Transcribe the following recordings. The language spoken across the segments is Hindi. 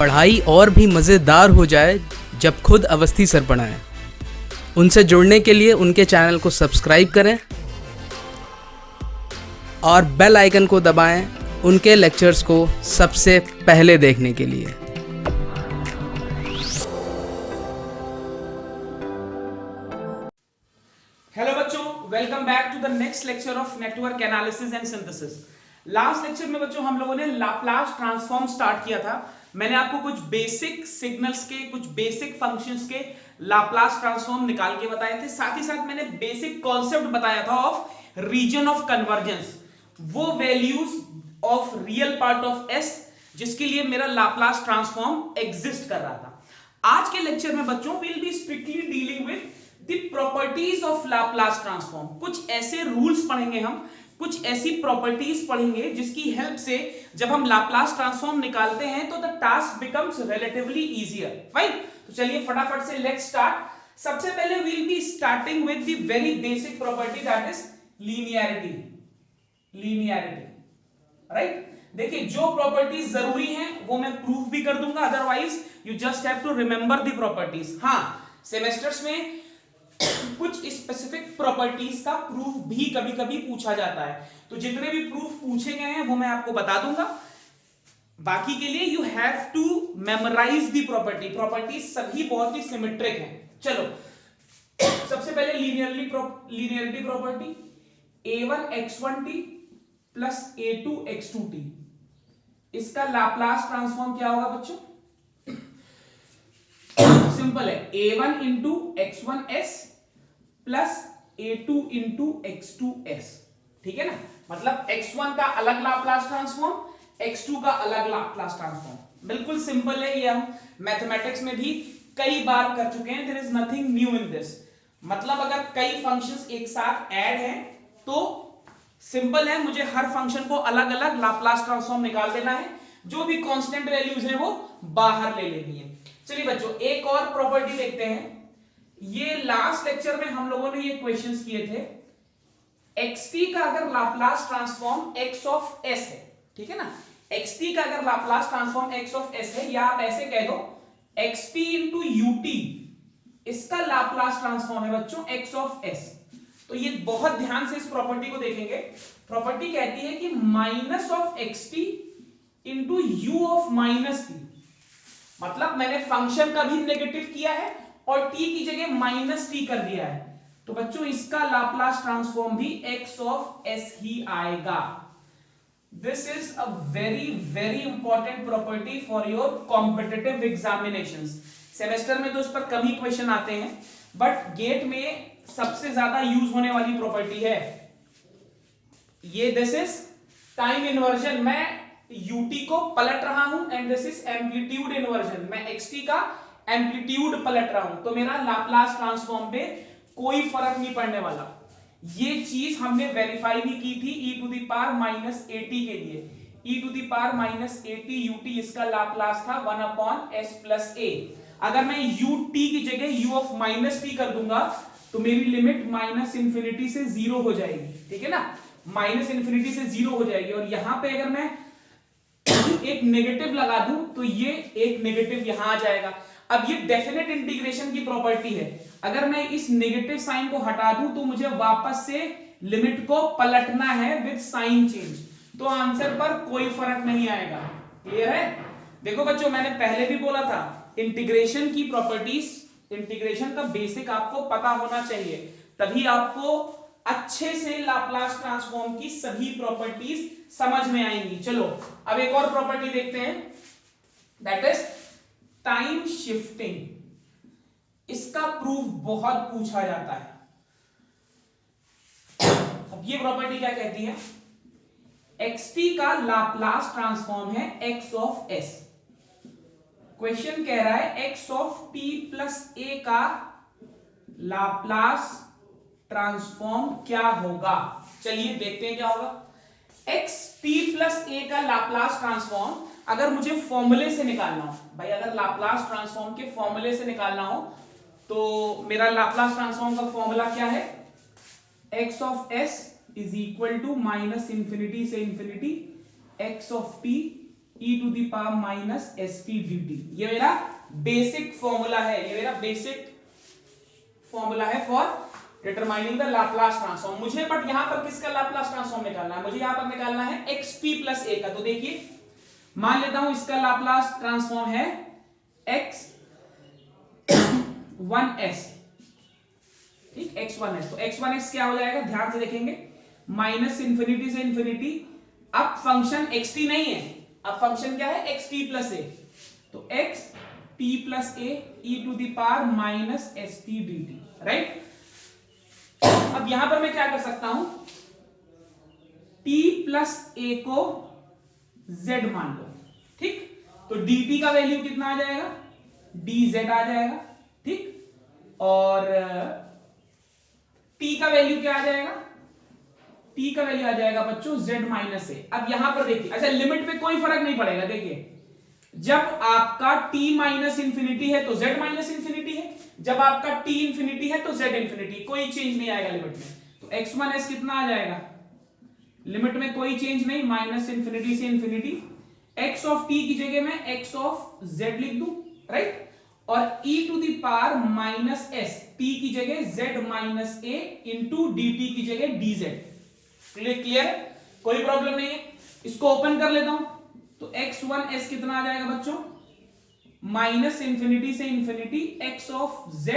पढ़ाई और भी मज़ेदार हो जाए जब खुद अवस्थी सर पढ़ाएं। उनसे जुड़ने के लिए उनके चैनल को सब्सक्राइब करें और बेल आइकन को दबाएं उनके लेक्चर्स को सबसे पहले देखने के लिए। हेलो बच्चों, welcome back to the next lecture of network analysis and synthesis. Last lecture में बच्चों हम लोगों ने लाप्लास ट्रांसफॉर्म स्टार्ट किया था। मैंने आपको कुछ बेसिक सिग्नल्स के, कुछ बेसिक फंक्शंस के लाप्लास ट्रांसफॉर्म निकाल के बताए थे। साथ ही साथ मैंने बेसिक कॉन्सेप्ट बताया था ऑफ रीजन ऑफ कन्वर्जेंस, वो values of real part of S जिसके लिए मेरा लाप्लास ट्रांसफॉर्म एग्जिस्ट कर रहा था। आज के लेक्चर में बच्चों will be strictly dealing with the properties of Laplace transform. कुछ ऐसे रूल्स पढ़ेंगे हम, कुछ ऐसी प्रॉपर्टीज पढ़ेंगे जिसकी हेल्प से जब हम लाप्लास ट्रांसफॉर्म निकालते हैं तो the task becomes relatively easier, right. तो चलिए फटाफट से लेट्स स्टार्ट। सबसे पहले will be starting with the very basic property that is linearity. Right, देखिए जो प्रॉपर्टीज जरूरी हैं वो मैं प्रूफ भी कर दूंगा, otherwise you just have to remember the properties. हाँ, सेमेस्टर्स में कुछ स्पेसिफिक प्रॉपर्टीज का प्रूफ भी कभी कभी पूछा जाता है, तो जितने भी प्रूफ पूछे गए हैं वो मैं आपको बता दूंगा। बाकी के लिए you have to memorise the properties सभी बहुत ही सिमेट्रिक हैं। चलो सबसे पहले linearity property a1x1t plus a2x2t, इसका लाप्लास ट्रांसफॉर्म क्या होगा बच्चों? सिंपल है, a1 into x1s plus a2 into x2s। ठीक है ना, मतलब x1 का अलग लाप्लास ट्रांसफॉर्म, x2 का अलग लाप्लास ट्रांसफॉर्म। बिल्कुल सिंपल है, ये हम मैथमेटिक्स में भी कई बार कर चुके हैं। There is nothing new in this. मतलब अगर कई फंक्शंस एक साथ ऐड हैं तो सिंपल है, मुझे हर फंक्शन को अलग अलग लाप्लास ट्रांसफॉर्म निकाल देना है, जो भी कांस्टेंट वैल्यूज हैं वो बाहर ले लेनी है। चलिए बच्चों एक और प्रॉपर्टी देखते हैं। ये लास्ट लेक्चर में हम लोगों ने ये क्वेश्चंस किए थे। xt का अगर Laplace transform x of s है, ठीक है ना, xt का अगर Laplace transform x of s है, या आप ऐसे कह दो xt इंटू ut, इसका लाप्लास ट्रांसफॉर्म है बच्चों x ऑफ s। तो ये बहुत ध्यान से इस प्रॉपर्टी को देखेंगे। प्रॉपर्टी कहती है कि minus of xt into u of minus t, मतलब मैंने फंक्शन का भी नेगेटिव किया है और t की जगह माइनस t कर दिया है, तो बच्चों इसका लाप्लास ट्रांसफॉर्म भी x ऑफ s ही आएगा। This is a very very important property for your competitive examinations. Semester में तो इस पर कम ही क्वेश्चन आते हैं, बट गेट में सबसे ज्यादा यूज होने वाली प्रॉपर्टी है ये। दिस इज टाइम इन्वर्जन, मैं ut को पलट रहा हूं, and this is amplitude inversion, मैं xt का एम्पलीट्यूड पलट रहा हूं, तो मेरा लाप्लास ट्रांसफॉर्म पे कोई फर्क नहीं पड़ने वाला। ये चीज हमने वेरीफाई भी की थी e to the power minus at के लिए। e to the power minus at ut, इसका लाप्लास था 1 अपॉन s प्लस a। अगर मैं ut की जगह u ऑफ माइनस t कर दूंगा तो मेरी लिमिट माइनस इंफिनिटी से 0 हो जाएगी, ठीक है ना, माइनस इंफिनिटी से 0 हो जाएगी। और यहां पे अगर मैं एक नेगेटिव लगा दूं तो ये एक नेगेटिव यहां आ जाएगा। अब ये डेफिनेट इंटीग्रेशन की प्रॉपर्टी है, अगर मैं इस नेगेटिव साइन को हटा दूं तो मुझे वापस से लिमिट को पलटना है विद साइन चेंज, तो आंसर पर कोई फर्क नहीं आएगा। क्लियर है? देखो बच्चों मैंने पहले भी बोला था, इंटीग्रेशन की प्रॉपर्टीज, इंटीग्रेशन का बेसिक आपको पता होना चाहिए, तभी आपको अच्छे से लाप्लास ट्रांसफॉर्म की सभी प्रॉपर्टीज समझ में आएंगी। चलो अब एक और प्रॉपर्टी देखते हैं, दैट इज टाइम शिफ्टिंग। इसका प्रूफ बहुत पूछा जाता है। अब ये प्रॉपर्टी क्या कहती है? xt का लाप्लास ट्रांसफॉर्म है x ऑफ s। क्वेश्चन कह रहा है x of t plus a का लाप्लास ट्रांसफॉर्म क्या होगा। चलिए देखते हैं क्या होगा। x t प्लस a का लाप्लास ट्रांसफॉर्म अगर मुझे फॉर्मूले से निकालना हो, भाई अगर लाप्लास ट्रांसफॉर्म के फॉर्मूले से निकालना हो तो मेरा लाप्लास ट्रांसफॉर्म का फॉर्मूला क्या है? x of s is equal to minus infinity से infinity x of t e to the power minus s t d t. ये मेरा बेसिक फॉर्मूला है, ये मेरा बेसिक फॉर्मूला है for determining the Laplace transform. मुझे बट यहां पर किसका लाप्लास ट्रांसफॉर्म निकालना है, मुझे यहां पर निकालना है एक्स टी प्लस ए का। तो देखिए मान लेता हूं इसका लाप्लास ट्रांसफॉर्म है एक्स वन एस, ठीक, एक्स वन एस। तो एक्स वन एस क्या हो जाएगा, ध्यान से देखेंगे, माइनस इंफिनिटी से इंफिनिटी। अब फंक्शन एक्स टी नहीं है, अब फंक्शन क्या है, एक्स टी प्लस ए। तो x t plus a e to the power minus s t d t, right. अब यहां पर मैं क्या कर सकता हूं, t प्लस ए को z मान लो, ठीक। तो dt का वैल्यू कितना आ जाएगा, dz आ जाएगा, ठीक। और t का वैल्यू क्या आ जाएगा, t का वैल्यू आ जाएगा बच्चों z माइनस ए। अब यहां पर देखिए, अच्छा लिमिट पे कोई फर्क नहीं पड़ेगा। देखिए जब आपका t माइनस इंफिनिटी है तो z माइनस इंफिनिटी है, जब आपका t इंफिनिटी है तो z इंफिनिटी, कोई चेंज नहीं आएगा लिमिट में। तो x1s कितना आ जाएगा, लिमिट में कोई चेंज नहीं, माइनस इंफिनिटी से इंफिनिटी। x ऑफ t की जगह मैं x ऑफ z लिख दूं, राइट। और e to the power minus s, t की जगह z minus a into dt की जगह dz। क्लियर, कोई प्रॉब्लम नहीं है। इसको ओपन कर लेता हूं, तो x1s कितना आ जाएगा बच्चों, माइनस इंफिनिटी से infinity x of z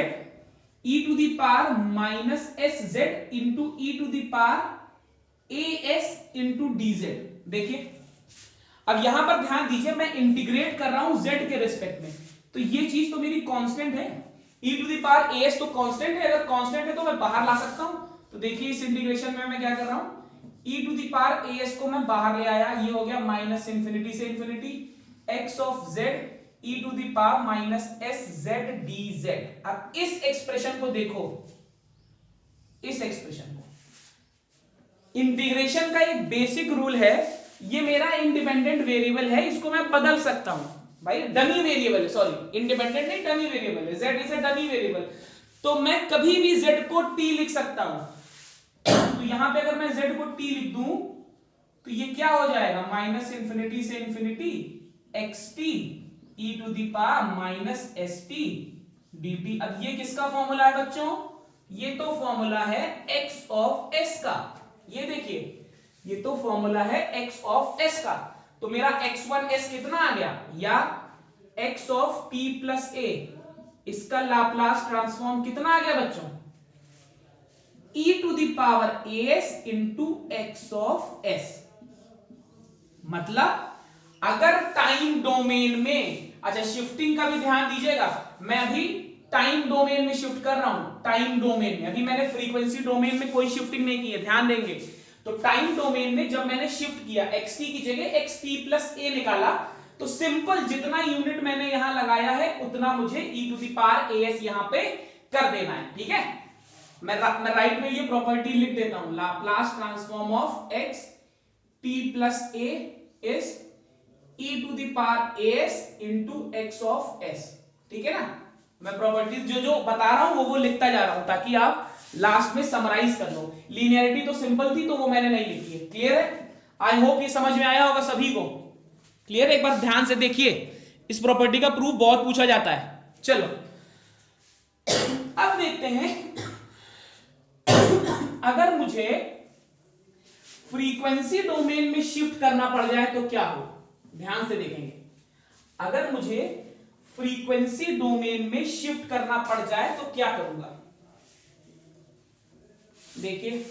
e to the power minus s z into e to the power a s into d z. देखिए अब यहां पर ध्यान दीजिए, मैं इंटीग्रेट कर रहा हूं z के रिस्पेक्ट में, तो ये चीज तो मेरी कांस्टेंट है, e to the power s तो कांस्टेंट है, अगर कांस्टेंट है तो मैं बाहर ला सकता हूं। तो देखिए इस इंटीग्रेशन में मैं क्या कर रहा हूं, e to the power s को मैं बाहर ले आया, ये हो गया माइनस इंफिनिटी से infinity x of z e to the power minus s z d z. अब इस एक्सप्रेशन को देखो, इस एक्सप्रेशन को, इंटीग्रेशन का एक बेसिक रूल है, ये मेरा इंडिपेंडेंट वेरिएबल है, इसको मैं बदल सकता हूं भाई, डमी वेरिएबल है, सॉरी इंडिपेंडेंट नहीं डमी वेरिएबल है, z is a dummy variable. तो मैं कभी भी z को t लिख सकता हूं। तो यहां पे अगर मैं z को t लिख दूं तो ये क्या हो जाएगा, माइनस इंफिनिटी से infinity x t e to the power minus s t d t. अब ये किसका फॉर्मूला है बच्चों, ये तो फॉर्मूला है x ऑफ s का। ये देखिए ये तो फॉर्मूला है x ऑफ s का। तो मेरा x1s कितना आ गया, या x of t plus a, इसका लाप्लास ट्रांसफॉर्म कितना आ गया बच्चों, e to the power as into x of s। मतलब अगर टाइम डोमेन में, अच्छा शिफ्टिंग का भी ध्यान दीजिएगा, मैं अभी टाइम डोमेन में शिफ्ट कर रहा हूं, टाइम डोमेन में, अभी मैंने फ्रीक्वेंसी डोमेन में कोई शिफ्टिंग नहीं की है, ध्यान देंगे। तो टाइम डोमेन में जब मैंने शिफ्ट किया, xt की जगह xt प्लस a निकाला, तो सिंपल जितना यूनिट मैंने यहां लगाया है उतना मुझे e to the power as यहां पे कर देना है, ठीक है। मैं राइट में ये प्रॉपर्टी लिख देता हूं, Laplace transform of x t plus a is e to the power as into x of s, ठीक है ना। मैं प्रॉपर्टीज जो जो बता रहा हूं वो लिखता जा रहा हूं ताकि आप लास्ट में समराइज कर लो। लीनियरिटी तो सिंपल थी तो वो मैंने नहीं लिखी है, क्लियर है। आई होप ये समझ में आया होगा सभी को, क्लियर। एक बार ध्यान से देखिए, इस प्रॉपर्टी का प्रूफ बहुत पूछा जाता है। चलो अब देखते हैं, अगर मुझे फ्रीक्वेंसी डोमेन में शिफ्ट करना पड़ जाए तो क्या हो, ध्यान से देखेंगे। अगर मुझे फ्रीक्वेंसी डोमेन में शिफ्ट करना पड़ जाए तो क्या करूंगा, देखिए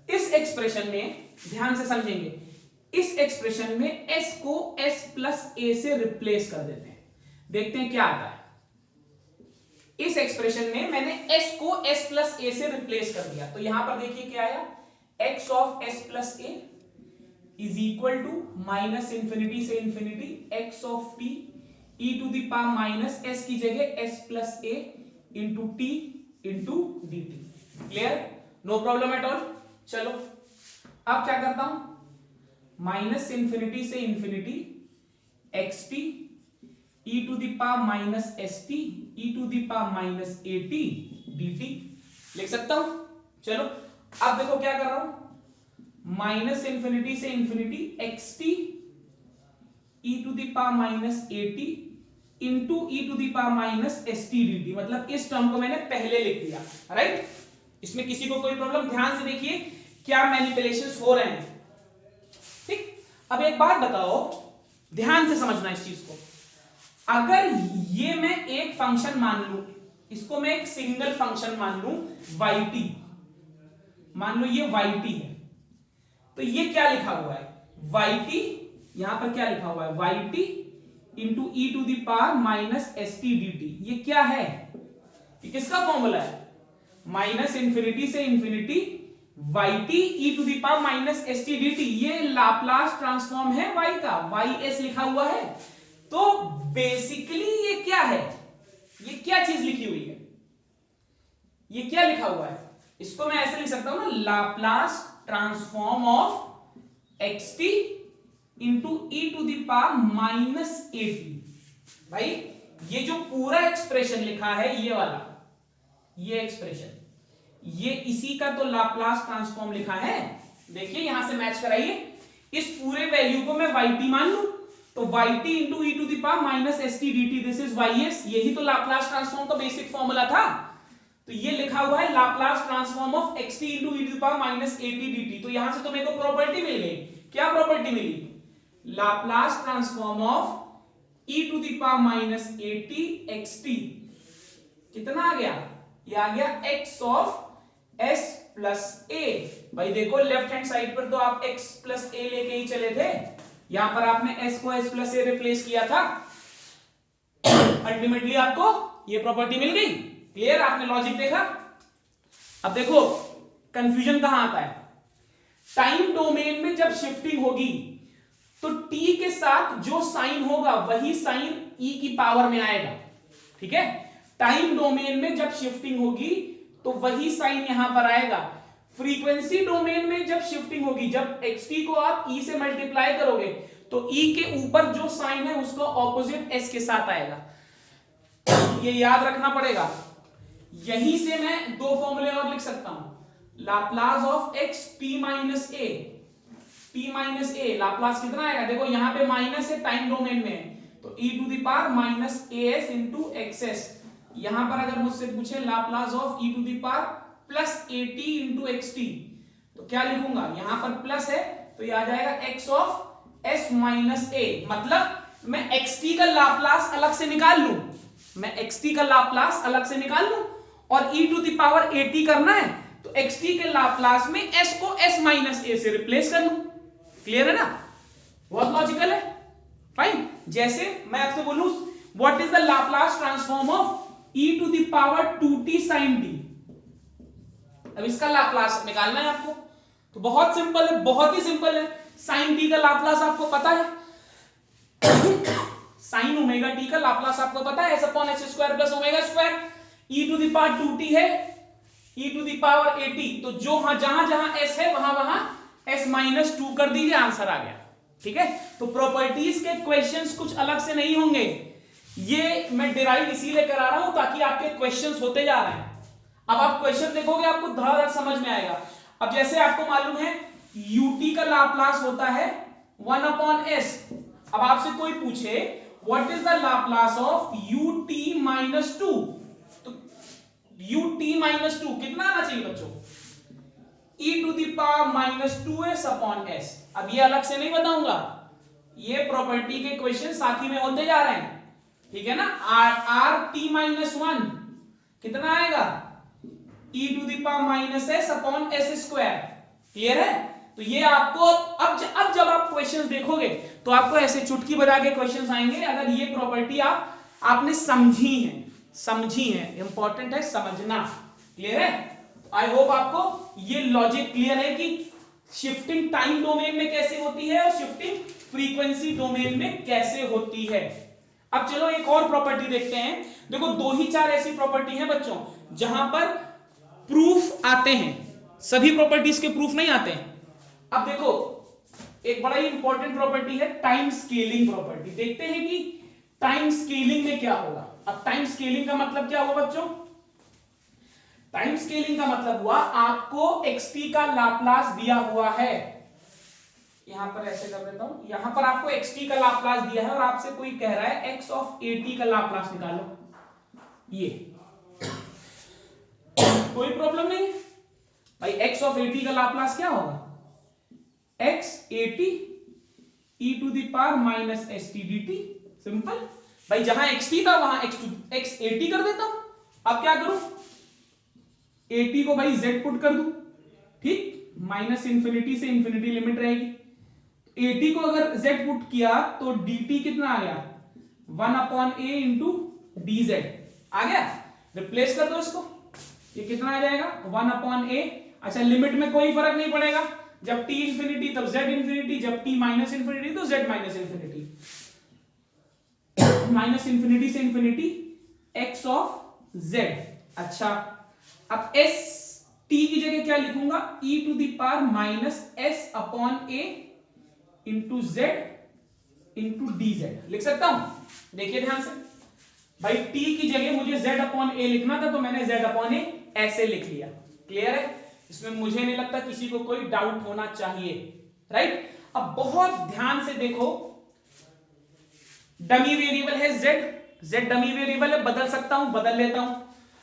इस एक्सप्रेशन में ध्यान से समझेंगे, इस एक्सप्रेशन में s को s प्लस a से रिप्लेस कर देते हैं, देखते हैं क्या आता है। इस एक्सप्रेशन में मैंने s को s प्लस a से रिप्लेस कर दिया, तो यहां पर देखिए क्या आया, x of s plus a is equal to minus infinity से infinity x of t e to the power minus s की जगह s plus a into t into d t. Clear, no problem at all. चलो अब क्या करता हूं, माइनस इंफिनिटी से infinity x t e to the power minus s T e to the power minus a t d t लिख सकता हूं। चलो अब देखो क्या कर रहा हूं, माइनस इंफिनिटी से infinity xt e to the power minus 80 into e to the power minus st dt, मतलब इस टर्म को मैंने पहले लिख दिया, राइट। इसमें किसी को कोई प्रॉब्लम? ध्यान से देखिए क्या मैनिपुलेशंस हो रहे हैं, ठीक। अब एक बात बताओ, ध्यान से समझना इस चीज को। अगर ये मैं एक फंक्शन मान लूं, इसको मैं एक सिंगल फंक्शन मान लूं yt, मान लो ये yt है, तो ये क्या लिखा हुआ है, yt, यहां पर क्या लिखा हुआ है, yt into e to the power minus s t d t. ये क्या है, ये किसका फॉर्मूला है, माइनस इंफिनिटी से infinity yt e to the power minus s t d t. ये लाप्लास ट्रांसफॉर्म है y का, ys लिखा हुआ है। तो बेसिकली ये क्या है, ये क्या चीज लिखी हुई है, ये क्या लिखा हुआ है, इसको मैं ऐसे लिख सकता हूं ना, Laplace transform of xt into e to the power minus 80। भाई ये जो पूरा एक्सप्रेशन लिखा है, ये वाला, ये एक्सप्रेशन, ये इसी का तो लाप्लास ट्रांसफॉर्म लिखा है। देखिए यहां से मैच कराइए, इस पूरे वैल्यू को मैं yt मान लूं, तो yt into e to the power minus s t d t, this is ys। यही तो लाप्लास ट्रांसफॉर्म का बेसिक फॉर्मूला था। तो ये लिखा हुआ है Laplace transform of xt into e to the power minus 80 dt। तो यहां से तो मेरे को प्रॉपर्टी मिल गई, क्या प्रॉपर्टी मिली, Laplace transform of e to the power minus 80 xt, कितना आ गया, ये आ गया x of s plus a। भाई देखो लेफ्ट हैंड साइड पर तो आप x प्लस a लेके ही चले थे, यहां पर आपने s को s प्लस a रिप्लेस किया था, अल्टीमेटली आपको ये प्रॉपर्टी मिल गई। क्लियर, आपने लॉजिक देखा। अब देखो कंफ्यूजन कहां आता है, टाइम डोमेन में जब शिफ्टिंग होगी तो t के साथ जो साइन होगा वही साइन e की पावर में आएगा, ठीक है। टाइम डोमेन में जब शिफ्टिंग होगी तो वही साइन यहां पर आएगा। फ्रीक्वेंसी डोमेन में जब शिफ्टिंग होगी, जब xt को आप e से मल्टीप्लाई करोगे तो e के ऊपर जो साइन है उसका ऑपोजिट s के साथ आएगा, ये याद रखना पड़ेगा। यहीं से मैं दो फॉर्मूले और लिख सकता हूं, Laplace of x p minus a, Laplace कितना आएगा, देखो यहां पे माइनस है, टाइम डोमेन में है, तो e to the power minus as into x s. यहां पर अगर मुझसे पूछे Laplace of e to the power plus 80 into xt, तो क्या लिखूंगा, यहां पर प्लस है तो ये आ जाएगा x of s minus a। मतलब मैं xt का लाप्लास अलग से निकाल लूं, मैं xt का लाप्लास अलग से निकाल लूं और e टू द पावर 80 करना है तो xt के लाप्लास में s को s माइनस a से रिप्लेस कर लूं। क्लियर है ना, बहुत लॉजिकल है। फाइन, जैसे मैं आपसे बोलूं what is the Laplace transform of e to the power 2t sin t, अब इसका लाप्लास निकालना है आपको, तो बहुत सिंपल है, बहुत ही सिंपल है। sin t का लाप्लास आपको पता है, sin ओमेगा t का लाप्लास आपको पता है, s upon s square plus omega square. e to the power 2t है, e टू द पावर 80, तो जो जहां जहां s है वहां वहां s माइनस 2 कर दीजिए, आंसर आ गया। ठीक है, तो प्रॉपर्टीज के क्वेश्चंस कुछ अलग से नहीं होंगे, ये मैं डिराइव इसीलिए करा रहा हूं ताकि आपके क्वेश्चंस होते जा रहे हैं। अब आप क्वेश्चन देखोगे आपको धड़ाधड़ समझ में आएगा। अब जैसे आपको मालूम है ut का लाप्लास होता है 1 अपॉन s। अब आपसे कोई पूछे what is the Laplace of ut minus 2, तो ut माइनस 2 कितना आना चाहिए बच्चों, e to the power minus 2s upon s। अब ये अलग से नहीं बताऊंगा, ये प्रॉपर्टी के क्वेश्चन साथ ही में होते जा रहे हैं, ठीक है ना। r t माइनस 1 कितना आएगा, e to the power minus s upon s square. Clear है, तो ये आपको अब जब आप क्वेश्चंस देखोगे तो आपको ऐसे चुटकी बजा के क्वेश्चंस आएंगे अगर ये प्रॉपर्टी आपने समझी है, इंपॉर्टेंट है समझना। क्लियर है, आई होप आपको ये लॉजिक क्लियर है कि शिफ्टिंग टाइम डोमेन में कैसे होती है और शिफ्टिंग फ्रीक्वेंसी डोमेन में कैसे होती है। अब चलो एक और प्रॉपर्टी देखते हैं। देखो 2 ही 4 ऐसी प्रॉपर्टी हैं बच्चों जहां पर प्रूफ आते हैं, सभी प्रॉपर्टीज के प्रूफ नहीं आते हैं। अब देखो एक बड़ा ही इंपॉर्टेंट प्रॉपर्टी है टाइम स्केलिंग प्रॉपर्टी। देखते हैं कि टाइम स्केलिंग में क्या होगा। अब टाइम स्केलिंग का मतलब क्या होगा बच्चों, टाइम स्केलिंग का मतलब हुआ आपको xt का लाप्लास दिया हुआ है, यहां पर ऐसे कर देता हूं, यहां पर आपको xt का लाप्लास दिया है और आपसे कोई कह रहा है x ऑफ at का लाप्लास निकालो, ये कोई प्रॉब्लम नहीं है भाई। x ऑफ at का लाप्लास क्या होगा, x at e to the power minus st dt, simple भाई। जहां xt था वहां x at कर देता हूं। अब क्या करूं, at को भाई z पुट कर दूं, ठीक, माइनस इंफिनिटी से इंफिनिटी लिमिट रहेगी। at को अगर z पुट किया तो dt कितना आ गया, 1/a इंटू dz आ गया। रिप्लेस कर दो इसको, ये कितना आ जाएगा 1/a। अच्छा, लिमिट में कोई फर्क नहीं पड़ेगा, जब t इंफिनिटी तब z इंफिनिटी, जब t माइनस इंफिनिटी तो z minus infinity, minus infinity से इंफिनिटी x ऑफ z। अच्छा, अब s t की जगह क्या लिखूंगा, e to the power minus s upon a into z into dz लिख सकता हूं। देखिए ध्यान से भाई, t की जगह मुझे z अपॉन a लिखना था तो मैंने z अपॉन a ऐसे लिख लिया। क्लियर है, इसमें मुझे नहीं लगता किसी को कोई डाउट होना चाहिए, राइट। अब बहुत ध्यान से देखो, डमी वेरिएबल है z डमी वेरिएबल है, बदल सकता हूं, बदल लेता हूं।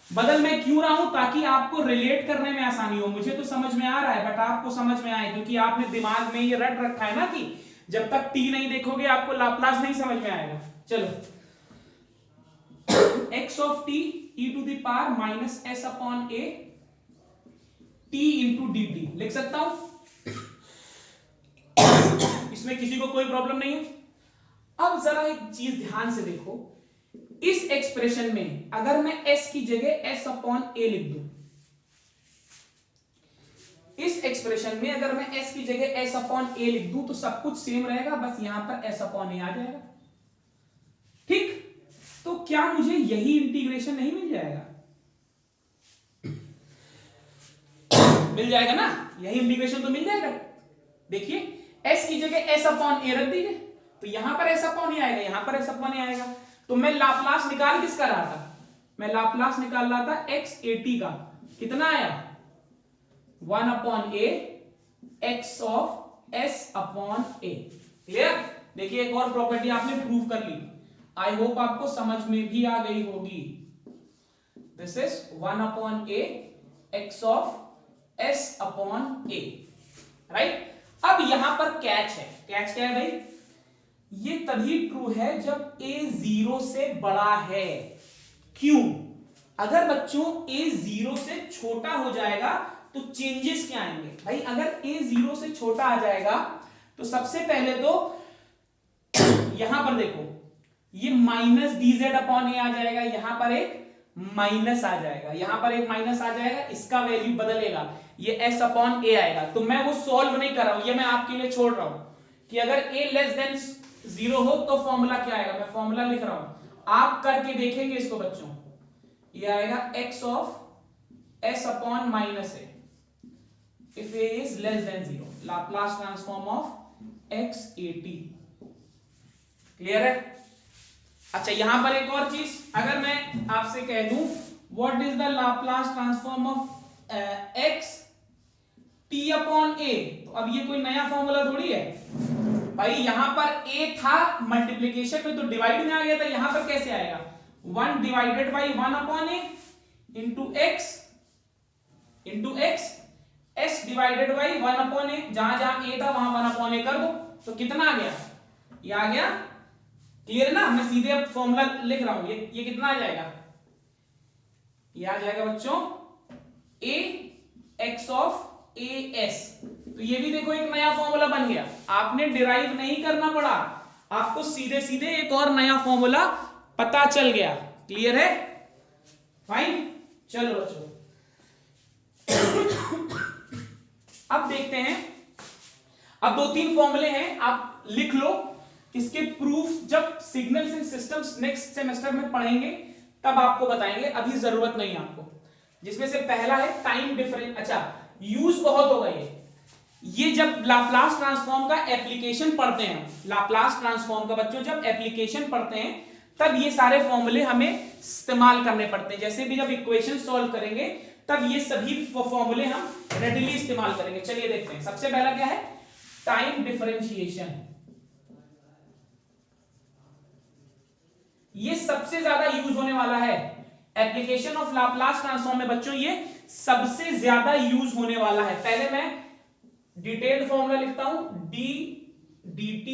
बदल मैं क्यों रहा हूं, ताकि आपको रिलेट करने में आसानी हो। मुझे तो समझ में आ रहा है बट आपको समझ में आए, क्योंकि आपने दिमाग में ये रट रखा है ना कि जब तक t नहीं देखोगे आपको लाप्लास नहीं समझ में आएगा। चलो, x of t e to the power minus s upon a t into dt लिख सकता हूं, इसमें किसी को कोई प्रॉब्लम नहीं है। अब जरा एक चीज ध्यान से देखो, इस एक्सप्रेशन में अगर मैं s की जगह s अपॉन a लिख दूं, इस एक्सप्रेशन में अगर मैं s की जगह s अपॉन a लिख दूं तो सब कुछ सेम रहेगा, बस यहां पर s अपॉन a आ जाएगा, ठीक। तो क्या मुझे यही इंटीग्रेशन नहीं मिल जाएगा, मिल जाएगा ना, यही इंटीग्रेशन तो मिल जाएगा। देखिए s की जगह s अपॉन a रख दीजिए तो यहां पर s अपॉन a आएगा, यहां पर s अपॉन a आएगा। तो मैं लाप्लास निकाल किसका रहा था, मैं लाप्लास निकाल रहा था x at का, कितना आया 1/a x of s upon a। Clear. देखिए एक और प्रॉपर्टी आपने प्रूव कर ली, आई होप आपको समझ में भी आ गई होगी। This is 1/a x of s upon a, right. अब यहां पर कैच है, कैच क्या है भाई, ये तभी ट्रू है जब a 0 से बड़ा है। क्यों, अगर बच्चों a 0 से छोटा हो जाएगा तो चेंजेस क्या आएंगे भाई, अगर a 0 से छोटा आ जाएगा तो सबसे पहले तो यहां पर देखो ये माइनस dz अपॉन a आ जाएगा, यहां पर एक माइनस आ जाएगा, यहां पर एक माइनस आ जाएगा, इसका वैल्यू बदलेगा, ये s अपॉन a आएगा। तो मैं वो सॉल्व नहीं कर रहा हूं, ये मैं आपके लिए छोड़ रहा हूं कि अगर a लेस देन 0 हो तो फॉर्मूला क्या आएगा, मैं फॉर्मूला लिख रहा हूं, आप करके देखेंगे इसको बच्चों। ये आएगा x of s upon minus a if a is less than 0, Laplace transform of x at। Clear है। अच्छा, यहां पर एक और चीज, अगर मैं आपसे कह दूं what is the Laplace transform of x t upon a, तो अब ये कोई नया फॉर्मूला थोड़ी है भाई, यहां पर a था मल्टीप्लीकेशन में तो डिवाइड में आ गया था, यहां पर कैसे आएगा 1 divided by 1 upon a into x s divided by 1 upon a, जहां जहां a था वहां 1 अपॉन a कर दो तो कितना आ गया, ये आ गया। क्लियर ना, मैं सीधे अब फॉर्मूला लिख रहा हूं, ये कितना आ जाएगा, ये आ जाएगा बच्चों a x ऑफ as। तो ये भी देखो एक नया फॉर्मूला बन गया, आपने डिराइव नहीं करना पड़ा, आपको सीधे सीधे एक और नया फॉर्मूला पता चल गया। क्लियर है, फाइन। चलो बच्चों अब देखते हैं, अब 2-3 फॉर्मूले हैं, आप लिख लो, इसके प्रूफ जब signals and systems next semester में पढ़ेंगे तब आपको बताएंगे, अभी जरूरत नहीं आपको। जिसमें से पहला है टाइम डिफरेंस। अच्छा, यूज बहुत होगा ये जब लाप्लास ट्रांसफॉर्म का एप्लीकेशन पढ़ते हैं, लाप्लास ट्रांसफॉर्म का बच्चों जब एप्लीकेशन पढ़ते हैं तब ये सारे फॉर्मूले हमें इस्तेमाल करने पड़ते हैं। जैसे भी जब इक्वेशन सॉल्व करेंगे तब ये सभी फॉर्मूले हम रेडिली इस्तेमाल करेंगे। चलिए देखते हैं। सबसे पहला क्या है, टाइम डिफरेंशिएशन। ये सबसे ज्यादा यूज होने वाला है एप्लीकेशन ऑफ लाप्लास ट्रांसफॉर्म में बच्चों, ये सबसे ज्यादा यूज होने वाला है। पहले मैं डिटेल्ड फॉर्मूला लिखता हूं, डी dt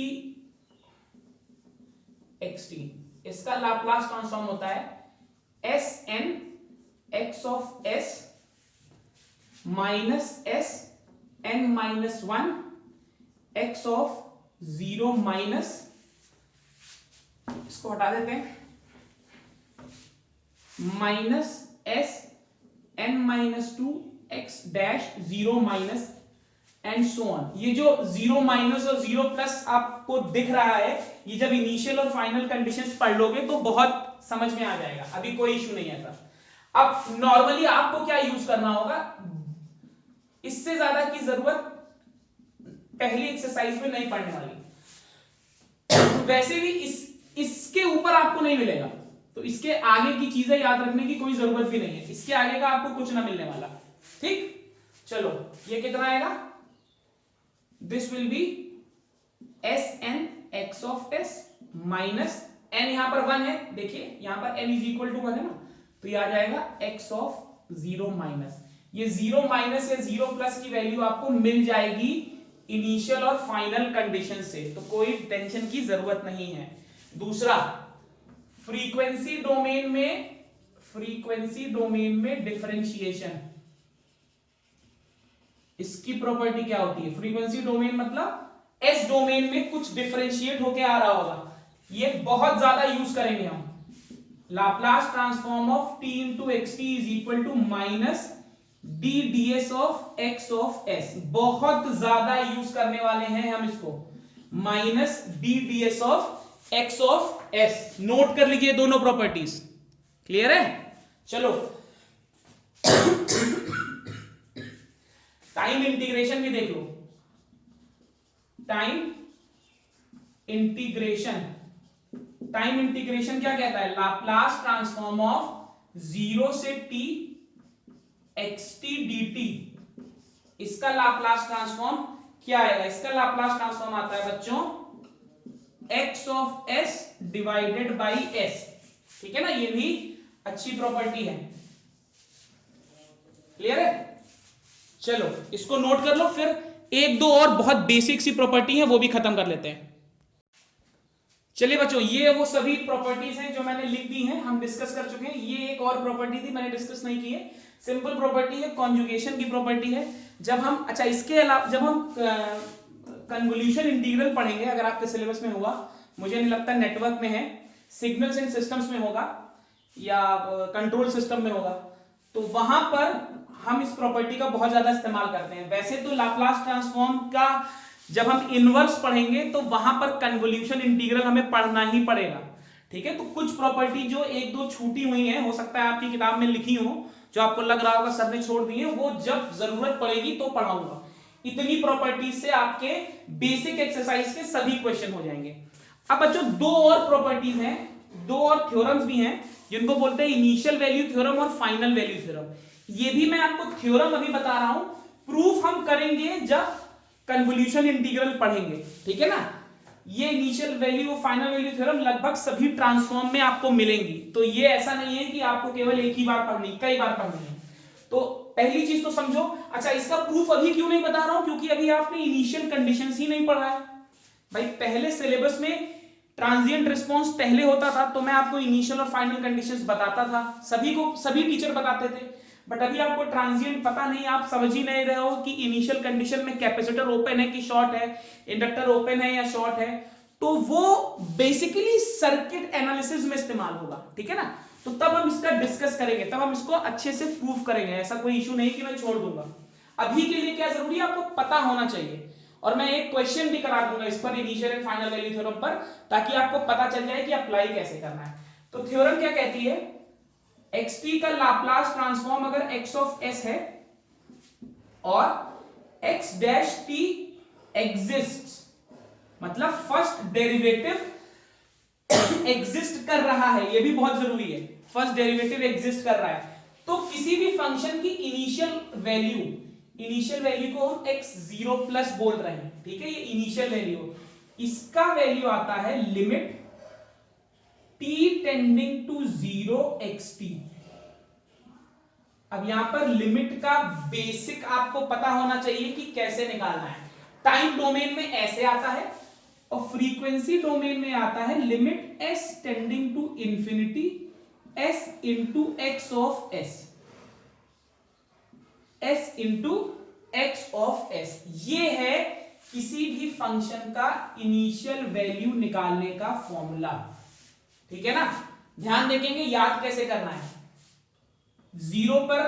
xt, इसका लाप्लास ट्रांसफॉर्म होता है s n x of s minus s n minus one x of zero minus, इसको हटा देते हैं, minus s n minus two x dash zero minus and so on. ये जो जीरो माइनस और जीरो प्लस आपको दिख रहा है, ये जब इनिशियल और फाइनल कंडीशंस पढ़ लोगे तो बहुत समझ में आ जाएगा, अभी कोई इशू नहीं है सर। अब नॉर्मली आपको क्या यूज करना होगा, इससे ज्यादा की जरूरत पहली एक्सरसाइज में नहीं पढ़ने वाली, वैसे भी इसके ऊपर आपको नहीं मिलेगा, तो इसके आगे की चीजें याद रखने की कोई जरूरत भी नहीं है, इसके आगे का आपको कुछ ना मिलने वाला। ठीक, चलो ये कितना आएगा, this will be s n x of s minus n, यहां पर 1 है, देखिए यहां पर n इज इक्वल टू 1 है ना, तो ये आ जाएगा x ऑफ जीरो माइनस, ये जीरो माइनस या जीरो प्लस की वैल्यू आपको मिल जाएगी इनिशियल और फाइनल कंडीशन से, तो कोई टेंशन की जरूरत नहीं है। दूसरा, फ्रीक्वेंसी डोमेन में डिफरेंशिएशन, इसकी प्रॉपर्टी क्या होती है, फ्रीक्वेंसी डोमेन मतलब एस डोमेन में कुछ डिफरेंशिएट होके आ रहा होगा, ये बहुत ज्यादा यूज करेंगे हम। Laplace transform of t into x t is equal to minus d d s of x of s, बहुत ज्यादा यूज करने वाले हैं हम इसको, minus d d s of x of s. Note कर लीजिए दोनों प्रॉपर्टीज, क्लियर है। चलो टाइम इंटीग्रेशन भी देख लो, टाइम इंटीग्रेशन क्या कहता है, लाप्लास ट्रांसफॉर्म ऑफ जीरो से t xt dt, इसका लाप्लास ट्रांसफॉर्म क्या आएगा, इसका लाप्लास ट्रांसफॉर्म आता है बच्चों x of s divided by s, ठीक है ना, ये भी अच्छी प्रॉपर्टी है, क्लियर है। चलो इसको नोट कर लो, फिर एक दो और बहुत बेसिक सी प्रॉपर्टी है वो भी खत्म कर लेते हैं। चलिए बच्चों, ये वो सभी प्रॉपर्टीज हैं जो मैंने लिख दी हैं, हम डिस्कस कर चुके हैं। ये एक और प्रॉपर्टी थी मैंने डिस्कस नहीं की है, सिंपल प्रॉपर्टी है, कॉन्जुगेशन की प्रॉपर्टी है। जब हम, अच्छा इसके अलावा जब हम कन्वोल्यूशन इंटीग्रल पढ़ेंगे, अगर आपके सिलेबस में होगा, मुझे नहीं लगता नेटवर्क में है, सिग्नल्स एंड सिस्टम्स में होगा या कंट्रोल सिस्टम में होगा, तो वहां पर हम इस प्रॉपर्टी का बहुत ज्यादा इस्तेमाल करते हैं। वैसे तो लाप्लास ट्रांसफॉर्म का जब हम इनवर्स पढ़ेंगे तो वहां पर कन्वोल्यूशन इंटीग्रल हमें पढ़ना ही पड़ेगा, ठीक है। तो कुछ प्रॉपर्टी जो एक दो छूटी हुई हैं, हो सकता है आपकी किताब में लिखी हो, जो आपको लग रहा होगा सर ने छोड़ दी है, वो जब जरूरत पड़ेगी तो पढ़ाऊंगा। इतनी प्रॉपर्टी से आपके बेसिक एक्सरसाइज के सभी क्वेश्चन हो जाएंगे। अब बच्चों दो और प्रॉपर्टीज हैं, दो और थ्योरम्स भी हैं, जिनको बोलते हैं इनिशियल वैल्यू थ्योरम और फाइनल वैल्यू थ्योरम। ये भी मैं आपको थ्योरम अभी बता रहा हूं, प्रूफ हम करेंगे जब कन्वोल्यूशन इंटीग्रल पढ़ेंगे, ठीक है ना। ये इनिशियल वैल्यू और फाइनल वैल्यू थ्योरम लगभग सभी ट्रांसफॉर्म में आपको मिलेंगी, तो ये ऐसा नहीं है कि आपको केवल एक ही बार पढ़नी, कई बार पढ़नी है। तो पहली चीज तो समझो। अच्छा, इसका प्रूफ अभी क्यों नहीं बता रहा हूं, क्योंकि अभी आपने इनिशियल कंडीशंस ही नहीं पढ़ा है भाई। पहले सिलेबस में ट्रांजिएंट रिस्पॉन्स पहले होता था, तो मैं आपको इनिशियल और फाइनल कंडीशंस बताता था, सभी टीचर बताते थे। बट अभी आपको ट्रांजिएंट पता नहीं, आप समझ ही नहीं रहे हो कि इनिशियल कंडीशन में कैपेसिटर ओपन है कि शॉर्ट है, इंडक्टर ओपन है या शॉर्ट है, तो वो बेसिकली सर्किट एनालिसिस में इस्तेमाल होगा, ठीक है ना। तो तब हम इसका डिस्कस करेंगे, तब हम इसको अच्छे से प्रूफ करेंगे, ऐसा कोई इशू नहीं कि मैं छोड़ दूंगा। अभी के लिए क्या जरूरी है, आपको पता होना चाहिए, और मैं एक क्वेश्चन भी करा दूंगा इस पर, initial and final value theorem पर, ताकि आपको पता चल जाए कि अप्लाई कैसे करना है। तो थ्योरम क्या कहती है, xt का लाप्लास ट्रांसफॉर्म अगर x ऑफ s है और x डैश t एग्जिस्ट, मतलब फर्स्ट डेरिवेटिव एग्जिस्ट कर रहा है, यह भी बहुत जरूरी है, फर्स्ट डेरिवेटिव एग्जिस्ट कर रहा है, तो किसी भी फंक्शन की इनिशियल वैल्यू को हम x0 प्लस बोल रहे हैं, ठीक है, ये इनिशियल वैल्यू, इसका वैल्यू आता है limit t tending to 0 xt। अब यहां पर लिमिट का बेसिक आपको पता होना चाहिए कि कैसे निकालना है। टाइम डोमेन में ऐसे आता है और फ्रीक्वेंसी डोमेन में आता है limit s tending to infinity s into x of s, s into x of s। ये है किसी भी फंक्शन का इनिशियल वैल्यू निकालने का फॉर्मूला, ठीक है ना। ध्यान देखेंगे याद कैसे करना है। 0 पर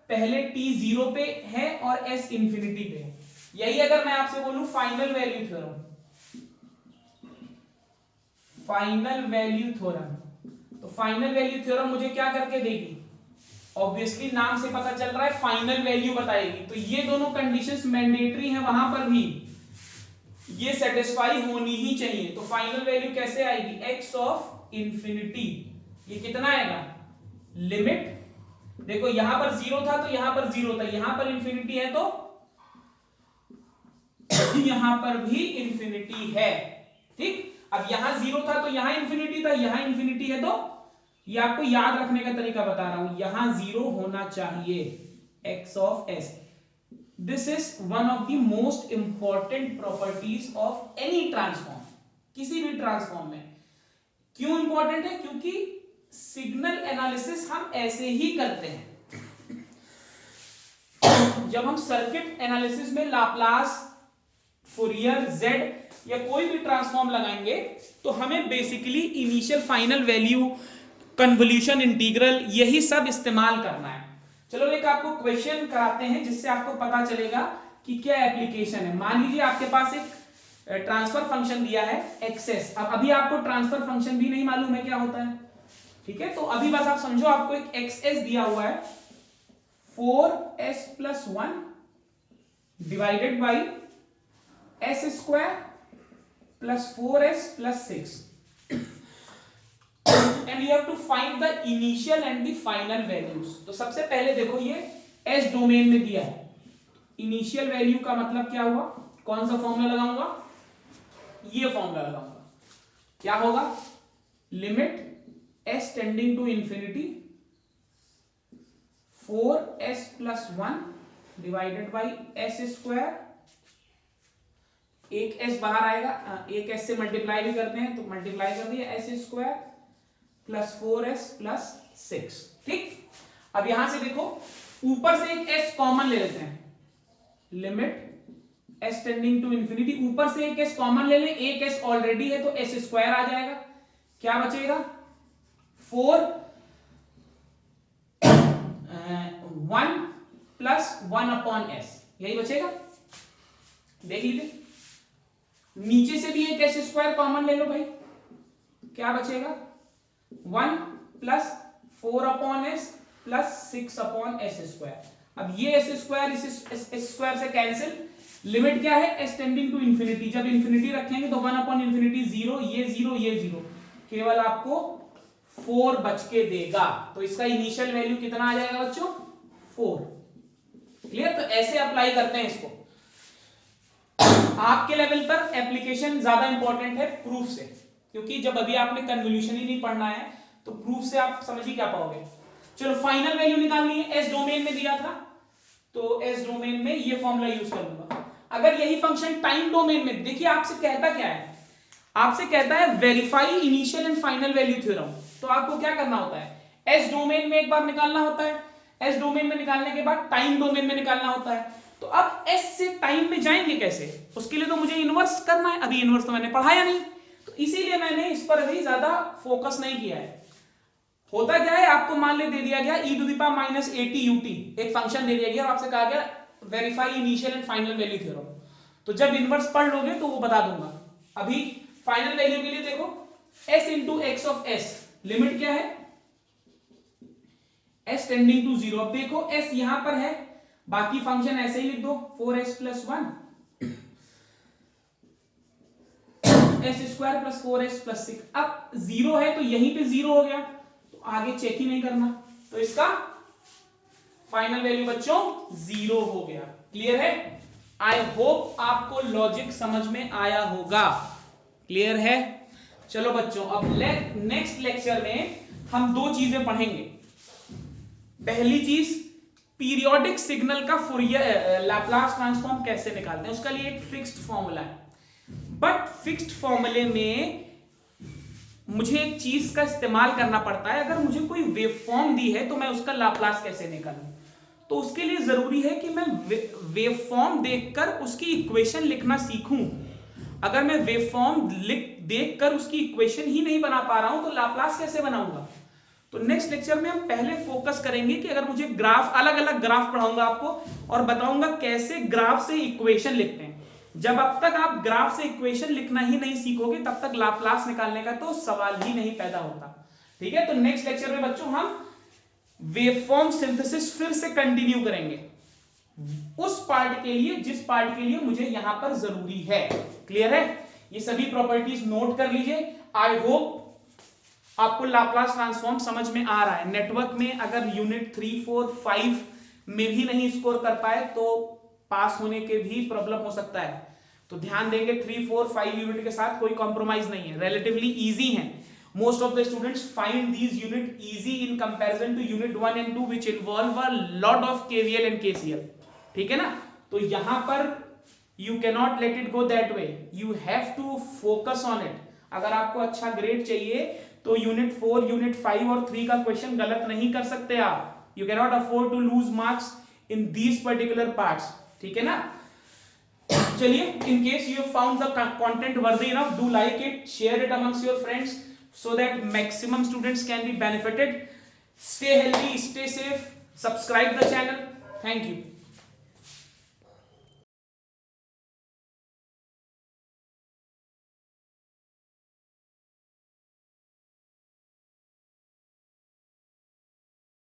पहले t 0 पे है और s इंफिनिटी पे है। यही अगर मैं आपसे बोलूं फाइनल वैल्यू थ्योरम, तो फाइनल वैल्यू थ्योरम मुझे क्या करके देगी, ऑब्वियसली नाम से पता चल रहा है फाइनल वैल्यू बताएगी। तो ये दोनों कंडीशंस मैंडेटरी हैं, वहां पर भी ये सेटिस्फाई होनी ही चाहिए। तो फाइनल वैल्यू कैसे आएगी, x ऑफ इंफिनिटी, ये कितना आएगा, लिमिट, देखो यहां पर 0 था तो यहां पर 0 था, यहां पर इंफिनिटी है तो यहां पर भी इंफिनिटी है, ठीक। अब यहां 0 था तो यहां इंफिनिटी था, यहां इंफिनिटी है, तो ये आपको याद रखने का तरीका बता रहा हूं, यहां 0 होना चाहिए, x of s। This is one of the most important properties of any transform, किसी भी ट्रांसफॉर्म में। क्यों इंपॉर्टेंट है, क्योंकि सिग्नल एनालिसिस हम ऐसे ही करते हैं। जब हम सर्किट एनालिसिस में लाप्लास, फूरियर, जेड या कोई भी ट्रांसफॉर्म लगाएंगे तो हमें basically initial final value, convolution, integral, यही सब इस्तेमाल करना है। चलो एक आपको क्वेश्चन कराते हैं जिससे आपको पता चलेगा कि क्या एप्लीकेशन है। मान लीजिए आपके पास एक ट्रांसफर फंक्शन दिया है एक्सेस। अब अभी आपको ट्रांसफर फंक्शन भी नहीं मालूम है क्या होता है, ठीक है। तो अभी बस आप समझो आपको एक एक्सएस दिया हुआ है 4s plus 1 divided by s square plus 4s plus 6 and you have to find the initial and the final values. तो सबसे पहले देखो ये s डोमेन में दिया है, इनिशियल वैल्यू का मतलब क्या हुआ, कौन सा फॉर्मूला लगाऊंगा, ये फॉर्मूला लगाऊंगा, क्या होगा, limit s tending to infinity 4s plus 1 divided by s square, एक s बाहर आएगा, एक s से मल्टीप्लाई भी करते हैं तो मल्टीप्लाई कर दिया, s square plus 4s plus 6, ठीक। अब यहां से देखो ऊपर से एक s कॉमन ले लेते हैं, limit s tending to infinity, ऊपर से एक s कॉमन ले लें, एक s ऑलरेडी है तो s स्क्वायर आ जाएगा, क्या बचेगा 4 1 प्लस 1 अपॉन s, यही बचेगा। देख लीजिए नीचे से भी एक s स्क्वायर कॉमन ले लो भाई, क्या बचेगा 1 plus 4 upon s plus 6 upon s square. अब ये s स्क्वायर इस s स्क्वायर से कैंसिल, लिमिट क्या है s टेंडिंग टू इंफिनिटी, जब इंफिनिटी रखेंगे तो 1 अपॉन इंफिनिटी 0, ये 0 ये 0, केवल आपको 4 बच के देगा। तो इसका इनिशियल वैल्यू कितना आ जाएगा बच्चों, 4। क्लियर। तो ऐसे अप्लाई करते हैं इसको। आपके लेवल पर एप्लीकेशन ज्यादा इंपॉर्टेंट है प्रूफ से, क्योंकि जब अभी आपने कन्वोल्यूशन ही नहीं पढ़ना है तो प्रूफ से आप समझ ही क्या पाओगे। चलो फाइनल वैल्यू निकालनी है, एस डोमेन में दिया था तो एस डोमेन में ये फॉर्मूला यूज कर लूंगा। अगर यही फंक्शन टाइम डोमेन में, देखिए आपसे कहता क्या है, आपसे कहता है verify initial and final value theorem. तो आपको क्या करना होता है, एस डोमेन में एक बार निकालना होता है, एस डोमेन में निकालने के बाद टाइम डोमेन में निकालना होता है। तो अब एस से टाइम में जाएंगे कैसे, उसके लिए तो मुझे इनवर्स करना है, अभी इनवर्स तो मैंने पढ़ाया नहीं, तो इसीलिए मैंने इस पर अभी ज्यादा फोकस नहीं किया है। होता क्या है, आपको मान ले दे दिया गया e to the power minus 80 ut, एक फंक्शन दे दिया गया और आपसे कहा गया verify initial and final value theorem. तो जब इनवर्स पढ़ लोगे तो वो बता दूंगा। अभी फाइनल वैल्यू के लिए देखो s into x of s, limit क्या है s टेंडिंग टू 0। अब देखो s यहां पर है, बाकी फंक्शन ऐसे ही लिख दो 4s plus 1 s square plus 4s plus 6। अब 0 है तो यहीं पे 0 हो गया, तो आगे चेक ही नहीं करना, तो इसका फाइनल वैल्यू बच्चों 0 हो गया। क्लियर है? आई होप आपको लॉजिक समझ में आया होगा। क्लियर है? चलो बच्चों, अब नेक्स्ट लेक्चर में हम दो चीजें पढ़ेंगे। पहली चीज, पीरियोडिक सिग्नल का फूरियर लैप्लास ट्रांसफॉर्म कैसे निकालते हैं, उसका लिए एक फिक्स्ड फॉर्मूला है। बट फिक्स्ड फॉर्मूले में मुझे एक चीज का इस्तेमाल करना पड़ता है। अगर मुझे कोई वेवफॉर्म दी है तो मैं उसका लाप्लास कैसे निकालूं, तो उसके लिए जरूरी है कि मैं वेवफॉर्म देखकर उसकी इक्वेशन लिखना सीखूं। अगर मैं वेवफॉर्म देखकर उसकी इक्वेशन ही नहीं बना पा रहा हूं तो लाप्लास कैसे बनाऊंगा। तो नेक्स्ट लेक्चर में हम पहले फोकस करेंगे कि अगर मुझे ग्राफ, अलग अलग ग्राफ पढ़ाऊंगा आपको और बताऊंगा कैसे ग्राफ से इक्वेशन लिखते हैं। जब अब तक आप ग्राफ से इक्वेशन लिखना ही नहीं सीखोगे तब तक लाप्लास निकालने का तो सवाल ही नहीं पैदा होता। ठीक है? तो नेक्स्ट लेक्चर में बच्चों हम वेवफॉर्म सिंथेसिस फिर से कंटिन्यू करेंगे, उस पार्ट के लिए जिस पार्ट के लिए मुझे यहां पर जरूरी है। क्लियर है? ये सभी प्रॉपर्टीज नोट कर लीजिए। आई होप आपको लाप्लास ट्रांसफॉर्म समझ में आ रहा है। नेटवर्क में अगर यूनिट 3, 4, 5 में भी नहीं स्कोर कर पाए तो पास होने के भी प्रॉब्लम हो सकता है। तो ध्यान देंगे, 3, 4, 5 यूनिट के साथ कोई कॉम्प्रोमाइज नहीं है, रिलेटिवली इजी है। Most of the students find these unit easy in comparison to unit 1 and 2 which involve a lot of KVL and KCL. ठीक है ना? तो यहां पर you cannot let it go that way. You have to focus on it. अगर आपको अच्छा ग्रेड चाहिए तो यूनिट 4, यूनिट 5 और 3 का क्वेश्चन गलत नहीं कर सकते आप। You cannot afford to lose marks in these particular parts. ठीक है ना? चलिए, in case you have found the content worthy enough, do like it, share it amongst your friends, so that maximum students can be benefited. Stay healthy, stay safe, subscribe the channel. Thank you.